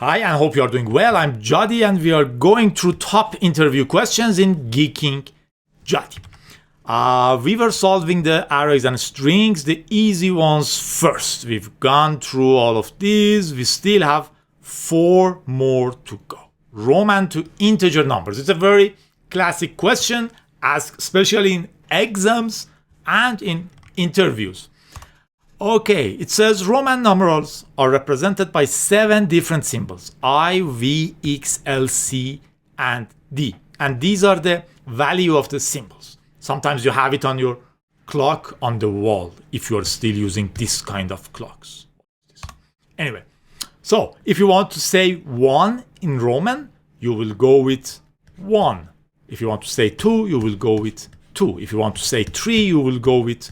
Hi, and hope you are doing well. I'm Jody, and we are going through top interview questions in Geeking Jody. We were solving the arrays and strings, the easy ones first. We've gone through all of these. We still have 4 more to go. Roman to integer numbers. It's a very classic question, asked especially in exams and in interviews. Okay, it says Roman numerals are represented by 7 different symbols: I, V, X, L, C, and D. And these are the value of the symbols. Sometimes you have it on your clock on the wall if you are still using this kind of clocks. Anyway, so if you want to say 1 in Roman, you will go with 1. If you want to say 2, you will go with 2. If you want to say 3, you will go with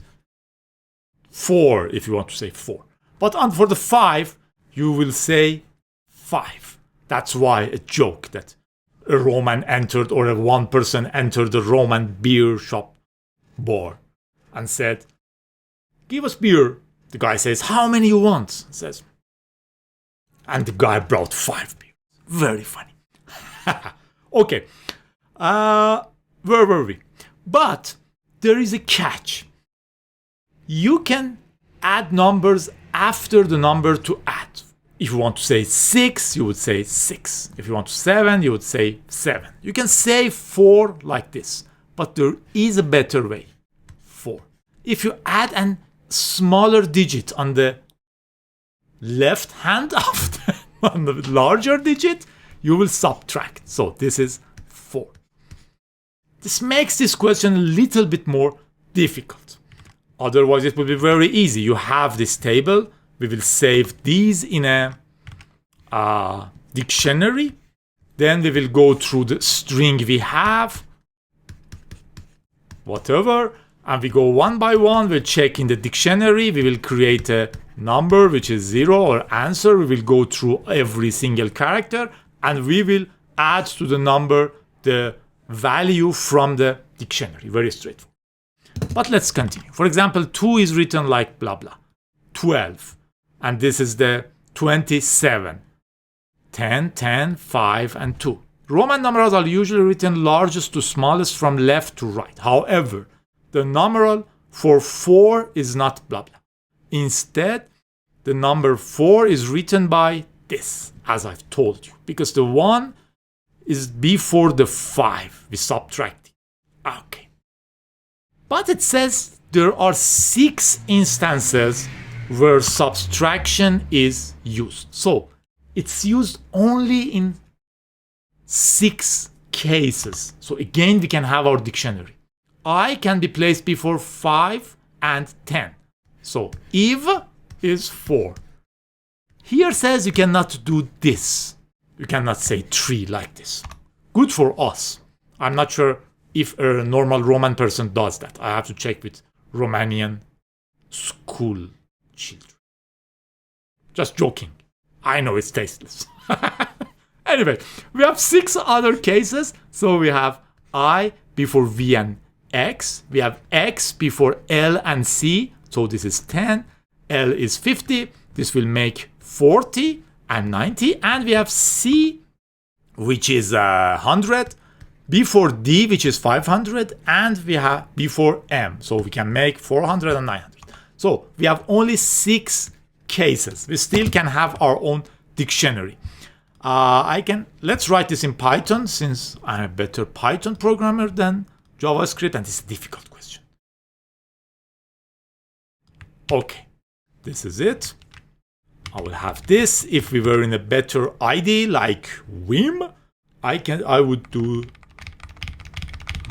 4 if you want to say 4. But for the 5, you will say 5. That's why a joke that a Roman entered, or one person entered the Roman beer shop bar and said, "Give us beer." The guy says, "How many you want?" Says, and the guy brought 5 beers. Very funny. Okay. Where were we? But there is a catch. You can add numbers after the number to add. If you want to say 6, you would say 6. If you want to 7, you would say 7. You can say 4 like this, but there is a better way. 4. If you add a smaller digit on the left hand on the larger digit, you will subtract. So this is 4. This makes this question a little bit more difficult. Otherwise, it will be very easy. You have this table. We will save these in a dictionary. Then we will go through the string we have, whatever, and we go one by one. We'll check in the dictionary. We will create a number which is 0 or answer. We will go through every single character, and we will add to the number the value from the dictionary. Very straightforward. But let's continue. For example, 2 is written like blah blah. 12. And this is the 27. 10, 10, 5, and 2. Roman numerals are usually written largest to smallest from left to right. However, the numeral for 4 is not blah blah. Instead, the number 4 is written by this, as I've told you, because the 1 is before the 5. We subtract it. Okay. But it says there are 6 instances where subtraction is used. So it's used only in 6 cases. So again, we can have our dictionary. I can be placed before 5 and 10. So Eve is 4. Here says you cannot do this. You cannot say 3 like this. Good for us. I'm not sure if a normal Roman person does that. I have to check with Romanian school children. Just joking. I know it's tasteless. Anyway, we have 6 other cases. So we have I before V and X. We have X before L and C. So this is 10. L is 50. This will make 40 and 90. And we have C, which is 100. Before D, which is 500, and we have before M. So we can make 400 and 900. So we have only 6 cases. We still can have our own dictionary. Let's write this in Python, since I'm a better Python programmer than JavaScript, and it's a difficult question. Okay, this is it. I will have this. If we were in a better ID like Vim, I would do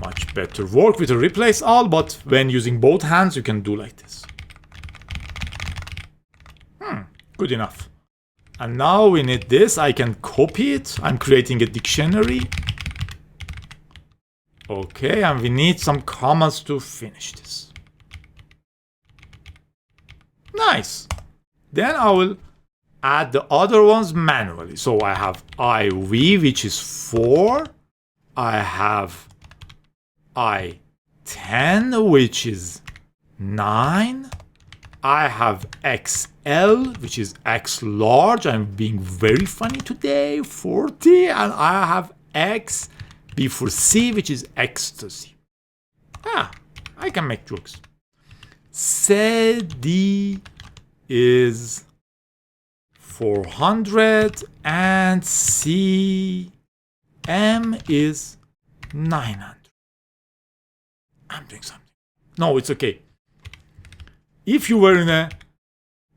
much better work with a replace all, but when using both hands, you can do like this. Good enough. And now we need this. I can copy it. I'm creating a dictionary. Okay, and we need some commas to finish this. Nice. Then I will add the other ones manually. So I have IV, which is 4. I have I10, which is 9. I have XL, which is X large. I'm being very funny today, 40. And I have X, B for C, which is ecstasy. I can make jokes. CD is 400 and CM is 900. I'm doing something. No, it's okay. If you were in a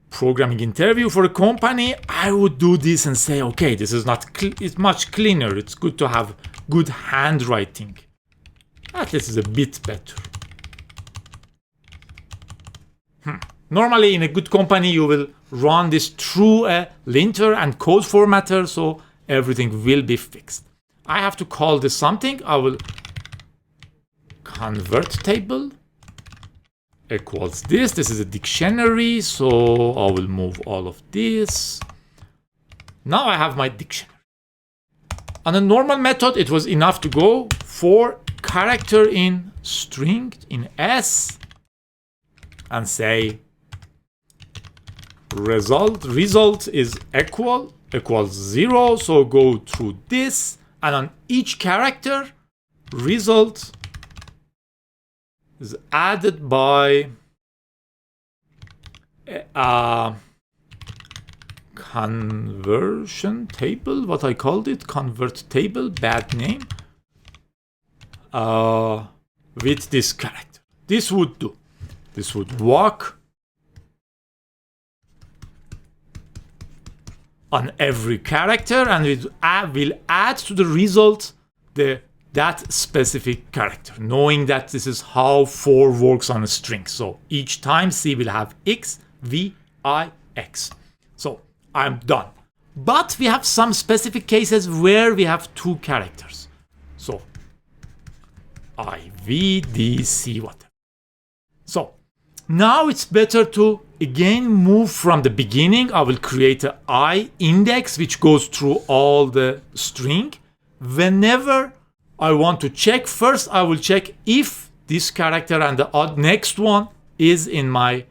programming interview for a company, I would do this and say, okay, this is not, it's much cleaner. It's good to have good handwriting. At least it's a bit better. Normally in a good company, you will run this through a linter and code formatter, so everything will be fixed. I have to call this something. I will convert table equals this. This is a dictionary, so I will move all of this. Now I have my dictionary. On a normal method, it was enough to go for character in string in S and say result is equals 0, so go through this, and on each character result is added by a conversion table, what I called it, convert table, bad name, with this character. This would do. This would walk on every character, and it will add to the result that specific character, knowing that this is how for works on a string. So each time C will have X, V, I, X. So I'm done. But we have some specific cases where we have two characters. So I, V, D, C, whatever. So now it's better to again move from the beginning. I will create an I index which goes through all the string. Whenever I want to check, first I will check if this character and the next one is in my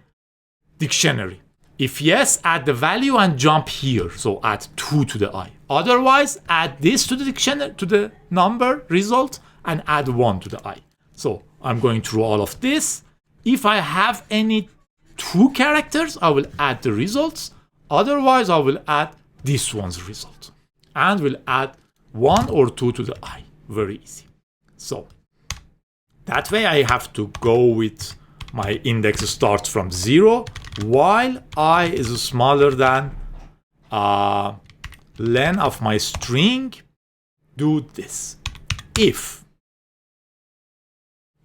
dictionary. If yes, add the value and jump here. So add 2 to the I. Otherwise, add this to the dictionary, to the number result, and add 1 to the I. So I'm going through all of this. If I have any 2 characters, I will add the results. Otherwise, I will add this one's result. And will add 1 or 2 to the I. Very easy. So that way I have to go with my index starts from 0 while I is smaller than length of my string. Do this. If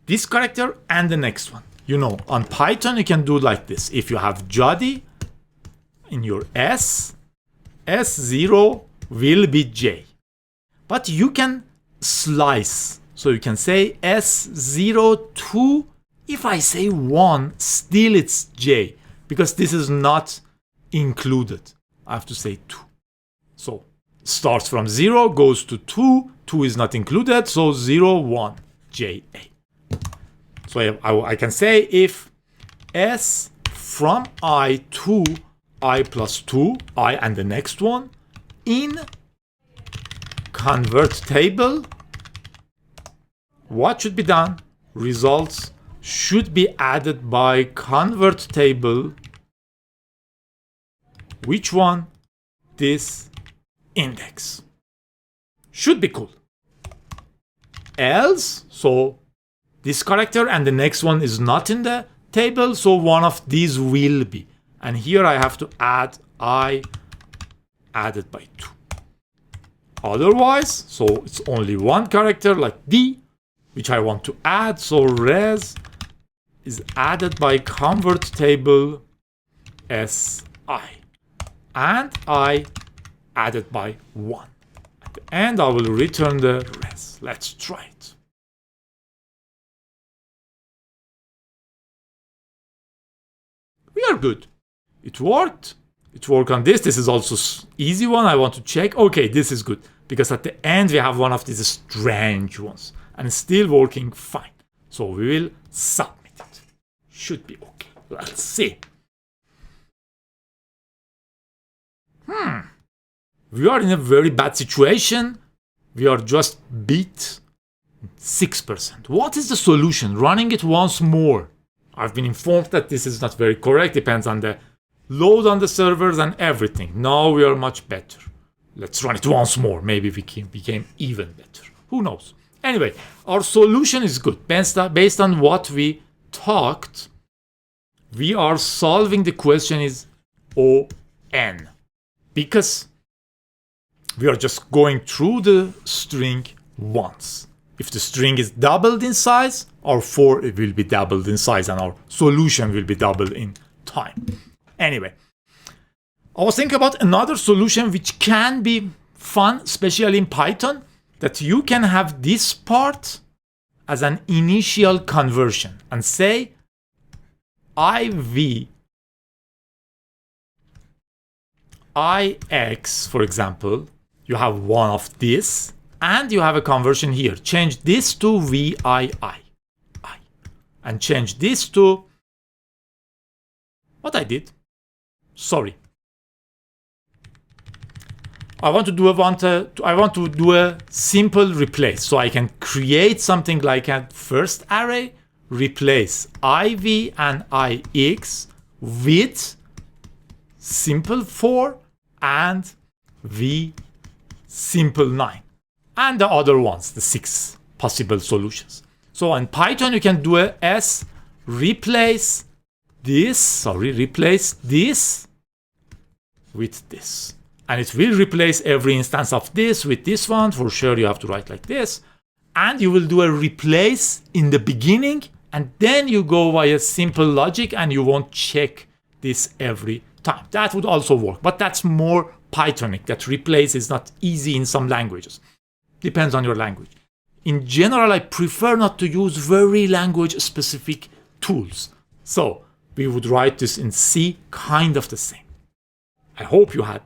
this character and the next one. You know, on Python, you can do like this. If you have Jody in your S, S0 will be J. But you can slice. So you can say S0 to, if I say 1, still it's J. Because this is not included. I have to say 2. So starts from 0, goes to 2. 2 is not included, so 0, 1, J, A. So I can say if S from I to I plus 2, I and the next one, in convert table, what should be done? Results should be added by convert table. Which one? This index. Should be cool. Else, so this character and the next one is not in the table, so one of these will be. And here I have to add I added by 2. Otherwise, so it's only one character like D, which I want to add. So res is added by convert table SI. And I added by 1. At the end, I will return the res. Let's try it. We are good. It worked. It worked on this. This is also easy one. I want to check. Okay, this is good. Because at the end, we have one of these strange ones. And it's still working fine. So we will submit it. Should be okay. Let's see. we are in a very bad situation. We are just beat 6%. What is the solution? Running it once more. I've been informed that this is not very correct. Depends on the load on the servers and everything. Now we are much better. Let's run it once more. Maybe we became even better. Who knows? Anyway, our solution is good. Based on what we talked, we are solving the question is ON. Because we are just going through the string once. If the string is doubled in size, our for it will be doubled in size and our solution will be doubled in time. Anyway, I was thinking about another solution which can be fun, especially in Python, that you can have this part as an initial conversion and say IV IX, for example, you have one of this and you have a conversion here. Change this to VII and change this to what I did. Sorry. I want to do a simple replace. So I can create something like a first array, replace IV and IX with simple 4 and V simple 9. And the other ones, the 6 possible solutions. So in Python, you can do a S replace this with this. And it will replace every instance of this with this one. For sure, you have to write like this. And you will do a replace in the beginning. And then you go via simple logic and you won't check this every time. That would also work. But that's more Pythonic. That replace is not easy in some languages. Depends on your language. In general, I prefer not to use very language-specific tools. So we would write this in C, kind of the same. I hope you had